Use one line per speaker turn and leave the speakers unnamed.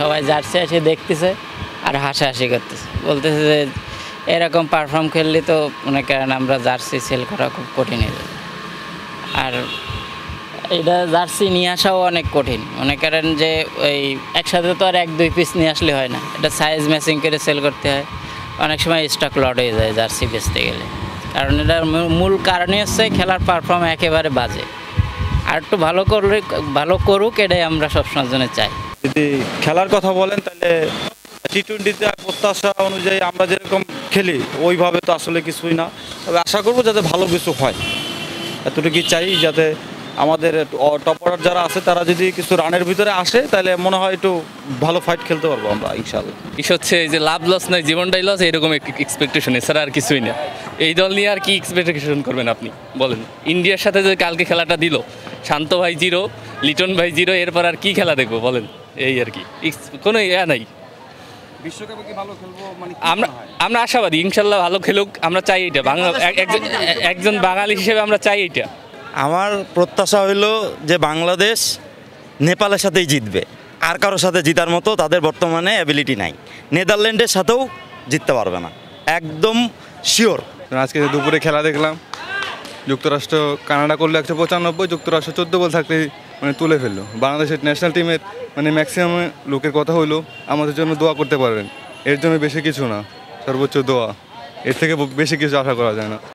সবাই জার্সি এসে দেখতেছে আর হাসাহাসি করতেছে, বলতেছে যে এরকম পারফর্ম খেললে তো মনে করেন আমরা জার্সি সেল করা খুব কঠিন হয়ে যাবে। আর এটা জার্সি নিয়ে আসাও অনেক কঠিন, মনে করেন যে ওই একসাথে তো আর 1-2 পিস নিয়ে আসলে হয় না, এটা সাইজ ম্যাচিং করে সেল করতে হয়, অনেক সময় স্টক লট হয়ে যায় জার্সি বেচতে গেলে। কারণ এটার মূল কারণই হচ্ছে খেলার পারফর্ম একেবারে বাজে, আর একটু ভালো করুক, এটাই আমরা সবসময়ের জন্য চাই।
যদি খেলার কথা বলেন তাহলে টি-20তে প্রত্যাশা অনুযায়ী আমরা যেরকম খেলি ওইভাবে তো আসলে কিছুই না, তবে আশা করবো যাতে ভালো কিছু হয়, এতটুকুই চাই। যাতে আমাদের টপ অর্ডার যারা আছে তারা যদি কিছু রানের ভিতরে আসে তাহলে মনে হয় একটু ভালো ফাইট খেলতে পারবো আমরা ইনশাআল্লাহ।
হচ্ছে যে লাভ লস নয়, জীবনটাই লস, এরকম এক্সপেকটেশন, এছাড়া আর কিছুই না। এই দল নিয়ে আর কি এক্সপেকটেশন করবেন আপনি বলেন? ইন্ডিয়ার সাথে যে কালকে খেলাটা দিল, শান্ত ভাই 0, লিটন ভাই 0, এরপর আর কি খেলা দেখবো বলেন? এই আর কি, কোনো ইয়া নাই।
বিশ্বকাপে কি ভালো খেলবো মানে
আমরা আশাবাদী ইনশাল্লাহ ভালো খেলুক, আমরা চাই এটা। একজন বাঙালি হিসেবে আমরা চাই এটা।
আমার প্রত্যাশা হইল যে বাংলাদেশ নেপালের সাথেই জিতবে, আর কারোর সাথে জিতার মতো তাদের বর্তমানে অ্যাবিলিটি নাই। নেদারল্যান্ডের সাথেও জিততে পারবে না, একদম শিওর।
আজকে দুপুরে খেলা দেখলাম, যুক্তরাষ্ট্র কানাডা করলো 195, যুক্তরাষ্ট্র 14 বল থাকলে মানে তুলে ফেললো। বাংলাদেশের ন্যাশনাল টিমের মানে ম্যাক্সিমাম লোকের কথা হইলো আমাদের জন্য দোয়া করতে পারবেন, এর জন্য বেশি কিছু না, সর্বোচ্চ দোয়া, এর থেকে বেশি কিছু আশা করা যায় না।